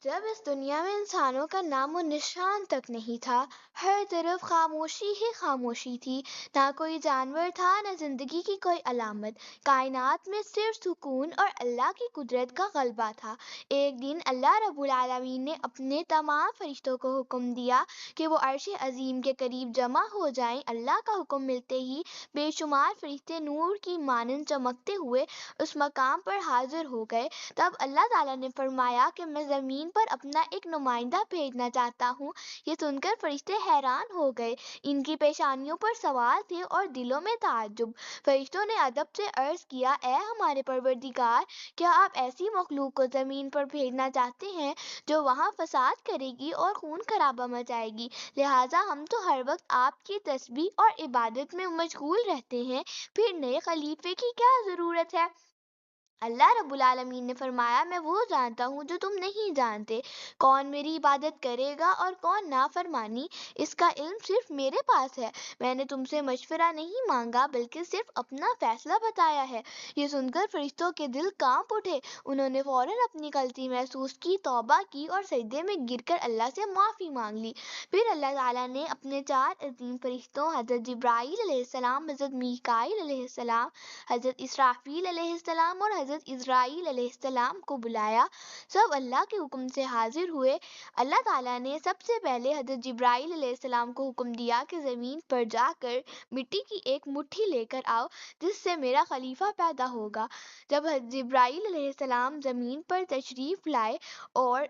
जब इस दुनिया में इंसानों का नामो निशान तक नहीं था, हर तरफ खामोशी ही खामोशी थी। ना कोई जानवर था, ना जिंदगी की कोई अलामत। कायनात में सिर्फ सुकून और अल्लाह की कुदरत का गलबा था। एक दिन अल्लाह रब्बुल आलमीन ने अपने तमाम फरिश्तों को हुक्म दिया कि वो अर्श अजीम के करीब जमा हो जाएं। अल्लाह का हुक्म मिलते ही बेशुमार फरिश्ते नूर की मानंद चमकते हुए उस मकाम पर हाजिर हो गए। तब अल्लाह ताला ने फरमाया कि मैं ज़मीन पर अपना एक नुमाइंदा भेजना चाहता हूँ। ये सुनकर फरिश्ते हैरान हो गए। इनकी पेशानियों पर सवाल थे और दिलों में ताज्जुब। फरिश्तों ने अदब से अर्ज किया, ए हमारे परवरदिगार, क्या आप ऐसी मखलूक को ज़मीन पर भेजना चाहते हैं जो वहाँ फसाद करेगी और खून खराबा मचाएगी? लिहाजा हम तो हर वक्त आपकी तस्बीह और इबादत में मशगूल रहते हैं, फिर नए खलीफे की क्या ज़रूरत है? अल्लाह रब्बुल आलमीन ने फरमाया, मैं वो जानता हूँ जो तुम नहीं जानते। कौन मेरी इबादत करेगा और कौन नाफरमानी, इसका इल्म सिर्फ मेरे पास है। मैंने तुमसे मशवरा नहीं मांगा बल्कि सिर्फ अपना फैसला बताया है। ये सुनकर फरिश्तों के दिल कांप उठे। उन्होंने फौरन अपनी गलती महसूस की, तौबा की और सजदे में गिरकर अल्लाह से माफ़ी मांग ली। फिर अल्लाह ताला ने अपने चार अजीम फरिश्तों हज़रत जिब्राईल अलैहिस्सलाम, हज़रत मीकाईल अलैहिस्सलाम, हज़रत इसराफील अलैहिस्सलाम और हज़रत इज़राईल अलैहिस्सलाम को बुलाया। सब अल्लाह के हुक्म से हाजिर हुए। अल्लाह ताला ने सबसे पहले हज़रत जिब्राईल अलैहिस्सलाम को हुक्म दिया कि ज़मीन पर जाकर मिट्टी की एक मुट्ठी लेकर आओ जिससे मेरा खलीफा पैदा होगा। जब हज़रत जिब्राईल अलैहिस्सलाम ज़मीन पर तशरीफ़ लाए और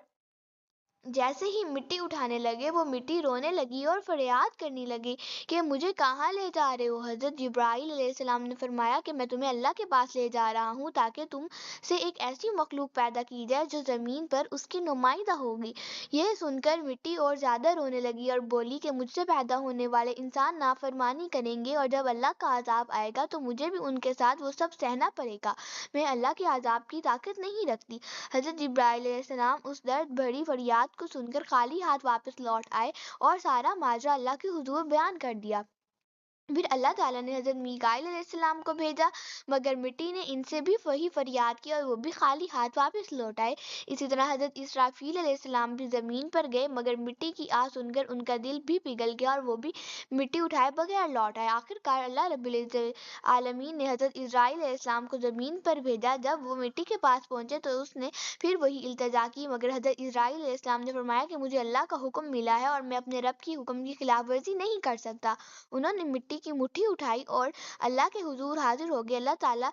जैसे ही मिट्टी उठाने लगे, वो मिट्टी रोने लगी और फरियाद करने लगी कि मुझे कहाँ ले जा रहे हो? हज़रत जिब्राईल अलैहिस्सलाम ने फरमाया कि मैं तुम्हें अल्लाह के पास ले जा रहा हूँ ताकि तुम से एक ऐसी मखलूक पैदा की जाए जो ज़मीन पर उसकी नुमाइंदा होगी। यह सुनकर मिट्टी और ज़्यादा रोने लगी और बोली कि मुझसे पैदा होने वाले इंसान नाफरमानी करेंगे और जब अल्लाह का अजाब आएगा तो मुझे भी उनके साथ वो सब सहना पड़ेगा। मैं अल्लाह के अजाब की ताकत नहीं रखती। हज़रत जिब्राईल अलैहिस्सलाम उस दर्द भरी फरियाद को सुनकर खाली हाथ वापस लौट आए और सारा माजरा अल्लाह के हुजूर बयान कर दिया। फिर अल्लाह ताला ने हज़रत मीकाईल अलैहिस्सलाम को भेजा, मगर मिट्टी ने इनसे भी वही फरियाद की और वो भी खाली हाथ वापस लौट आए। इसी तरह हज़रत इसराफील अलैहिस्सलाम भी ज़मीन पर गए, मगर मिट्टी की आह सुनकर उनका दिल भी पिघल गया और वो भी मिट्टी उठाए बगैर लौट आए। आखिरकार अल्लाह रब्बुल आलमीन ने हज़रत इज़राईल अलैहिस्सलाम को ज़मीन पर भेजा। जब वो मिट्टी के पास पहुंचे तो उसने फिर वही इल्तिजा की, मगर हज़रत इज़राईल अलैहिस्सलाम ने फरमाया कि मुझे अल्लाह का हुक्म मिला है और मैं अपने रब की हुक्म की खिलाफ वर्जी नहीं कर सकता। उन्होंने मिट्टी की मुट्ठी उठाई और अल्लाह के हुजूर हाजिर हो गए। अल्लाह ताला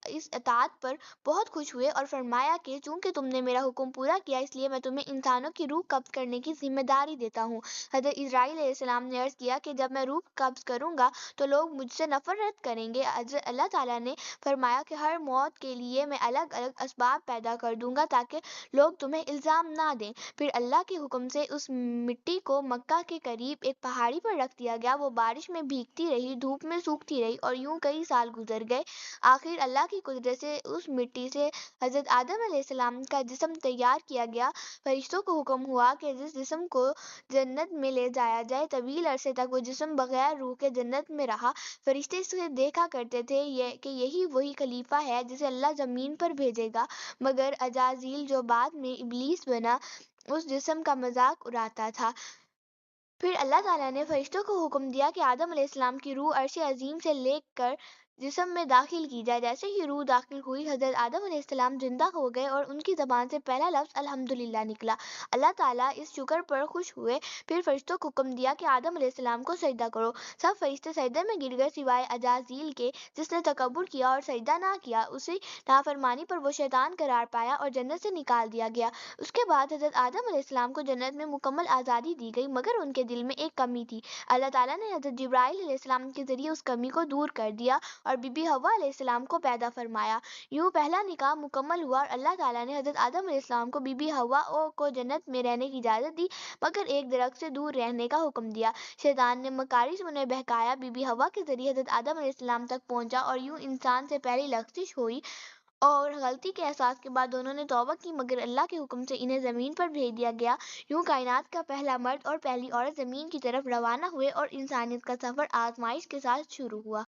इस अतात पर बहुत खुश हुए और फरमाया कि चूंकि तुमने मेरा हुक्म पूरा किया इसलिए मैं तुम्हें इंसानों की रूह कब्ज करने की जिम्मेदारी देता हूँ। हज़रत इज़राईल अलैहिस्सलाम ने अर्ज किया कि जब मैं रूह कब्ज करूंगा तो लोग मुझसे नफरत करेंगे। अल्लाह ताला ने फरमाया कि हर मौत के लिए मैं अलग अलग असबाब पैदा कर दूंगा ताकि लोग तुम्हें इल्ज़ाम ना दें। फिर अल्लाह के हुक्म से उस मिट्टी को मक्का के करीब एक पहाड़ी पर रख दिया गया। वो बारिश में भीगती रही, धूप में सूखती रही और यूं कई साल गुजर गए। आखिर अल्लाह की कुदरत से उस मिट्टी से हज़रत आदम अलैहिस्सलाम का जिस्म तैयार किया गया। फरिश्तों को हुक्म हुआ कि जिस जिस्म को जन्नत में ले जाया जाए। तवील अरसे तक वो जिस्म बगैर रूह के जन्नत में रहा। फरिश्ते इसे देखा करते थे कि यही वही खलीफा है जिसे अल्लाह ज़मीन पर भेजेगा। मगर अजाजील जो बाद में इब्लीस बना, उस जिस्म का मजाक उड़ाता था। फिर अल्लाह ताला ने फरिश्तों को हुक्म दिया कि आदम अलैहिस्सलाम की रूह अर्श अजीम से लेकर जिस्म में दाखिल की जाए। जैसे ही रूह दाखिल हुई, हज़रत आदम अलैहिस्सलाम जिंदा हो गए और उनकी ज़बान से पहला लफ्ज़ अल्हम्दुलिल्लाह निकला। अल्लाह ताला इस शुक्र पर खुश हुए। फिर फरिश्तों को हुक्म दिया कि आदम अलैहिस्सलाम को सजदा करो। सब फरिश्ते सजदे में गिर गए सिवाय अजाजील के, जिसने तकब्बुर किया और सजदा ना किया। उसे नाफरमानी पर वो शैतान करार पाया और जन्नत से निकाल दिया गया। उसके बाद हज़रत आदम अलैहिस्सलाम को जन्नत में मुकम्मल आज़ादी दी गई, मगर उनके दिल में एक कमी थी। अल्लाह ताला ने हज़रत जिब्राईल अलैहिस्सलाम के ज़रिए उस कमी को दूर कर दिया और बीबी हव्वा अलैहिस्सलाम को पैदा फरमाया। यूं पहला निकाह मुकम्मल हुआ और अल्लाह ताला ने हज़रत आदम अलैहिस्सलाम को बीबी हव्वा को जन्नत में रहने की इजाज़त दी, मगर एक दरख्त से दूर रहने का हुक्म दिया। शैतान ने मकारी से उन्हें बहकाया। बीबी हव्वा के ज़रिए हज़रत आदम अलैहिस्सलाम तक पहुंचा और यूं इंसान से पहली लग़्ज़िश हुई और गलती के एहसास के बाद दोनों ने तौबा की, मगर अल्लाह के हुक्म से इन्हें ज़मीन पर भेज दिया गया। यूं कायनात का पहला मर्द और पहली औरत ज़मीन की तरफ रवाना हुए और इंसानियत का सफ़र आजमाइश के साथ शुरू हुआ।